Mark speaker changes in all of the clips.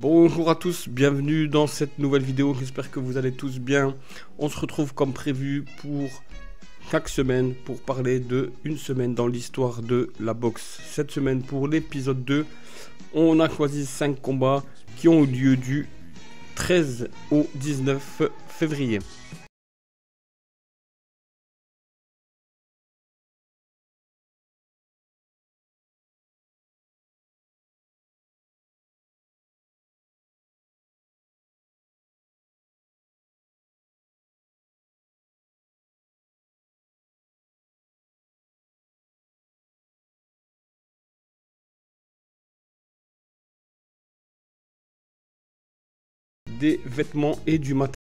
Speaker 1: Bonjour à tous, bienvenue dans cette nouvelle vidéo, j'espère que vous allez tous bien. On se retrouve comme prévu pour chaque semaine pour parler de une semaine dans l'histoire de la boxe. Cette semaine pour l'épisode 2, on a choisi 5 combats qui ont eu lieu du 13 au 19 février. Des vêtements et du matériel.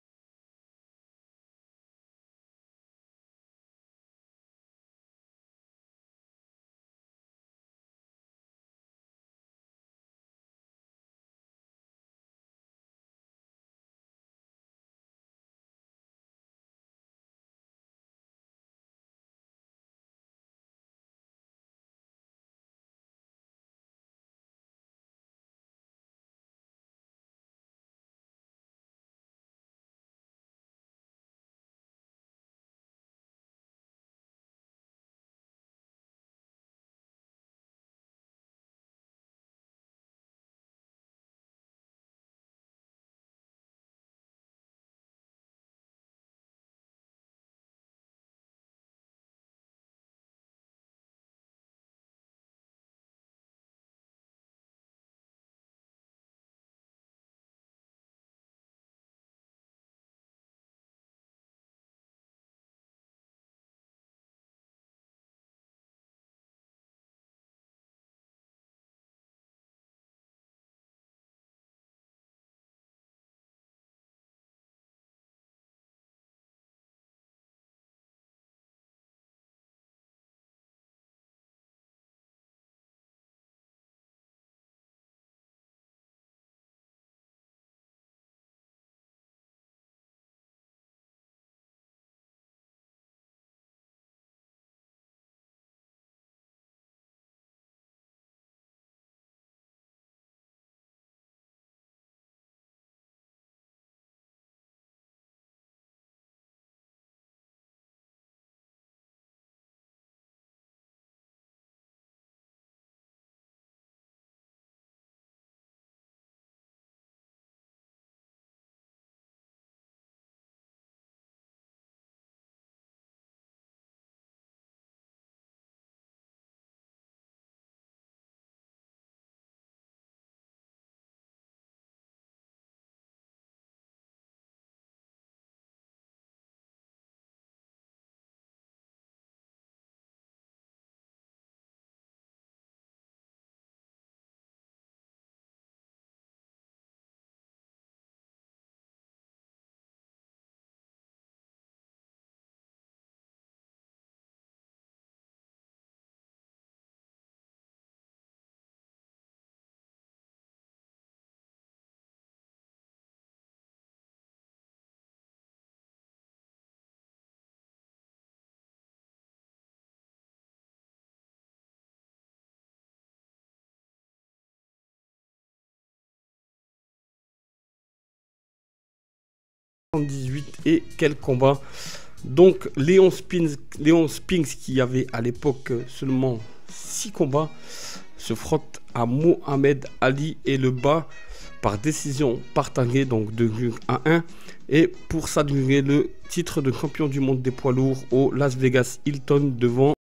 Speaker 1: Et quel combat. Donc Léon Spinks qui avait à l'époque seulement 6 combats se frotte à Mohamed Ali et le bat par décision partagée, donc de 1-1, et pour s'adjuger le titre de champion du monde des poids lourds au Las Vegas Hilton devant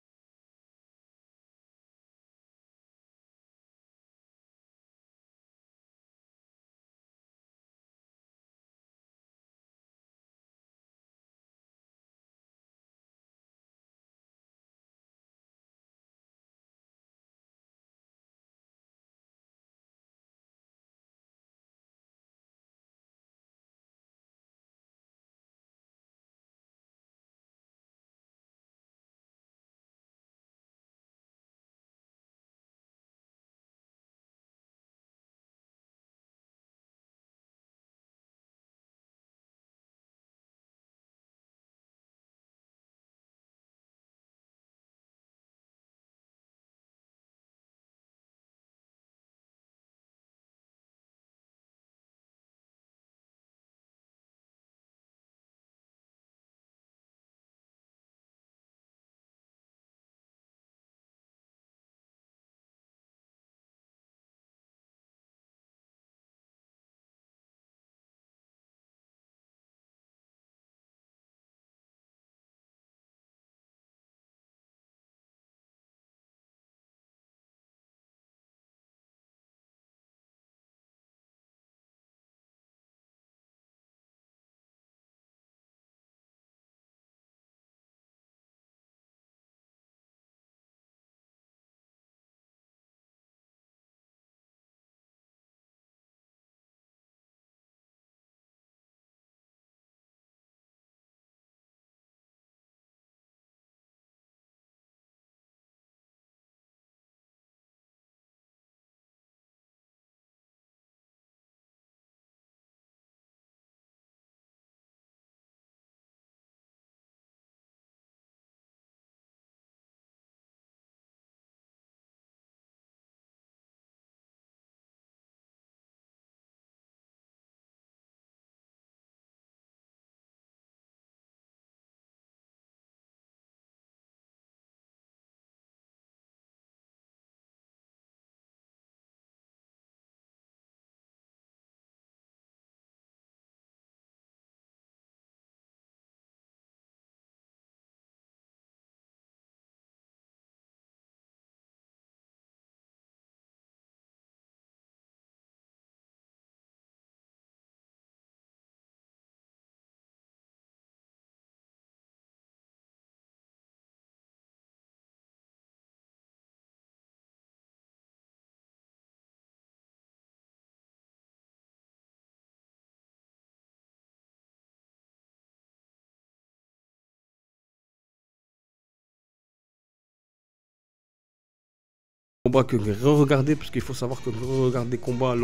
Speaker 1: Combat que j'ai re-regardé, parce qu'il faut savoir que je regarde des combats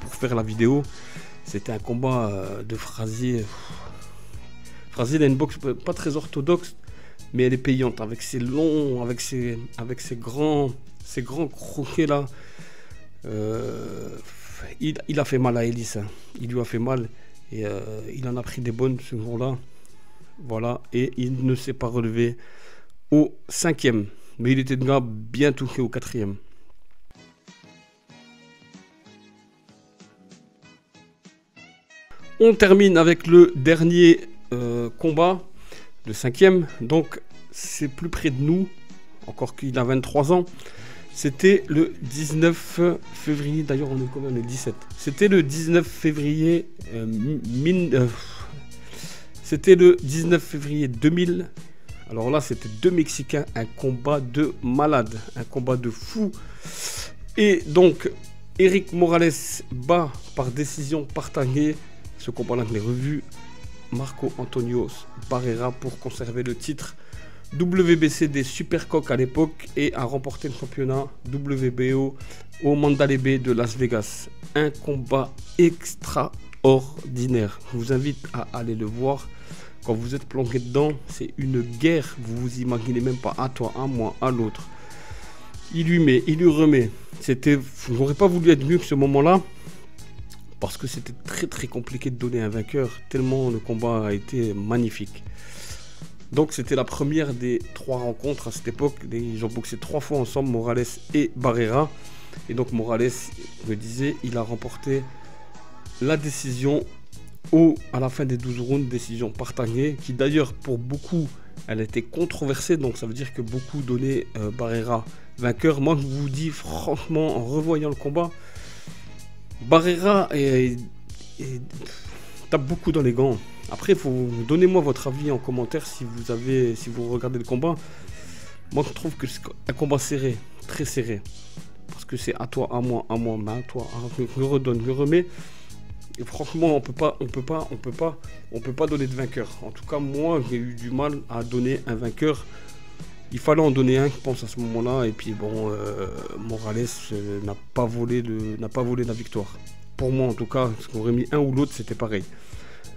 Speaker 1: pour faire la vidéo. C'était un combat de Frazier. Frazier, il a une boxe pas très orthodoxe, mais elle est payante, avec ses longs, avec ses grands croquets là. Il a fait mal à Ellis, hein. Il lui a fait mal et il en a pris des bonnes ce jour-là. Voilà, et il ne s'est pas relevé au 5e, mais il était déjà bien touché au 4e. On termine avec le dernier combat, le 5e, donc c'est plus près de nous, encore qu'il a 23 ans. C'était le 19 février, d'ailleurs on est quand même le 17. C'était le 19 février c'était le 19 février 2000. Alors là, c'était deux Mexicains, un combat de malade, un combat de fou. Et donc, Eric Morales bat par décision partagée. Ce combat-là, je l'ai revu. Marco Antonio Barrera pour conserver le titre WBC des Supercoques à l'époque et a remporté le championnat WBO au Mandalay Bay de Las Vegas. Un combat extraordinaire. Je vous invite à aller le voir. Quand vous êtes plongé dedans, c'est une guerre. Vous vous imaginez même pas, à toi, à moi, à l'autre. Il lui met, il lui remet. J'aurais pas voulu être mieux que ce moment-là, parce que c'était très compliqué de donner un vainqueur, tellement le combat a été magnifique. Donc c'était la première des 3 rencontres à cette époque. Ils ont boxé 3 fois ensemble, Morales et Barrera. Et donc Morales, je disais, il a remporté la décision à la fin des 12 rounds, décision partagée, qui d'ailleurs pour beaucoup, elle a été controversée, donc ça veut dire que beaucoup donnaient Barrera vainqueur. Moi je vous dis franchement, en revoyant le combat, Barrera tape beaucoup dans les gants. Après, donnez-moi votre avis en commentaire si vous regardez le combat. Moi je trouve que c'est un combat serré, très serré, parce que c'est à toi, à moi, mais à toi, je redonne, je remets. Et franchement, on peut pas donner de vainqueur. En tout cas, moi, j'ai eu du mal à donner un vainqueur. Il fallait en donner un, je pense, à ce moment-là. Et puis bon, Morales n'a pas volé la victoire. Pour moi, en tout cas, ce qu'on aurait mis un ou l'autre, c'était pareil.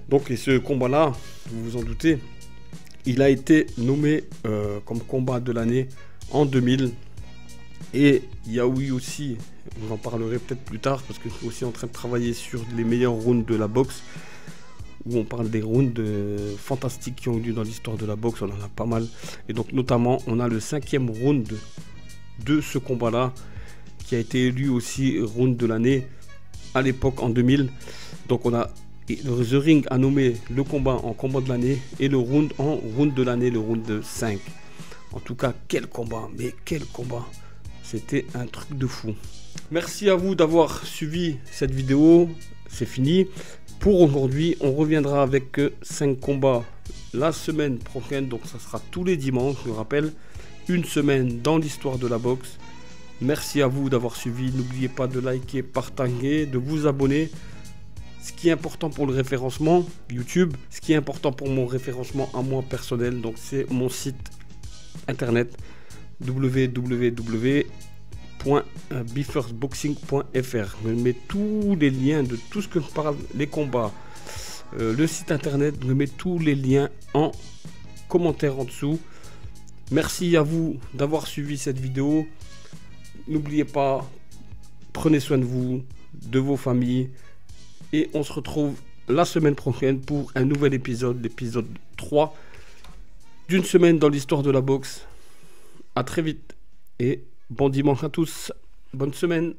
Speaker 1: Donc, et ce combat-là, vous vous en doutez, il a été nommé comme combat de l'année en 2000. Et il y a eu aussi, j'en parlerai peut-être plus tard, parce que je suis aussi en train de travailler sur les meilleurs rounds de la boxe, où on parle des rounds fantastiques qui ont eu lieu dans l'histoire de la boxe. On en a pas mal. Et donc notamment, on a le 5e round de ce combat-là, qui a été élu aussi round de l'année à l'époque en 2000. Donc The Ring a nommé le combat en combat de l'année et le round en round de l'année, le round 5. En tout cas, quel combat, mais quel combat! C'était un truc de fou. Merci à vous d'avoir suivi cette vidéo. C'est fini. Pour aujourd'hui, on reviendra avec 5 combats la semaine prochaine. Donc ça sera tous les dimanches, je rappelle. Une semaine dans l'histoire de la boxe. Merci à vous d'avoir suivi. N'oubliez pas de liker, partager, de vous abonner. Ce qui est important pour le référencement YouTube, ce qui est important pour mon référencement à moi personnel, donc c'est mon site internet www.befirstboxing.fr. Je mets tous les liens de tout ce que je parle, les combats, le site internet, je mets tous les liens en commentaire en dessous. Merci à vous d'avoir suivi cette vidéo. N'oubliez pas, prenez soin de vous, de vos familles, et on se retrouve la semaine prochaine pour un nouvel épisode, l'épisode 3 d'une semaine dans l'histoire de la boxe. À très vite et bon dimanche à tous. Bonne semaine.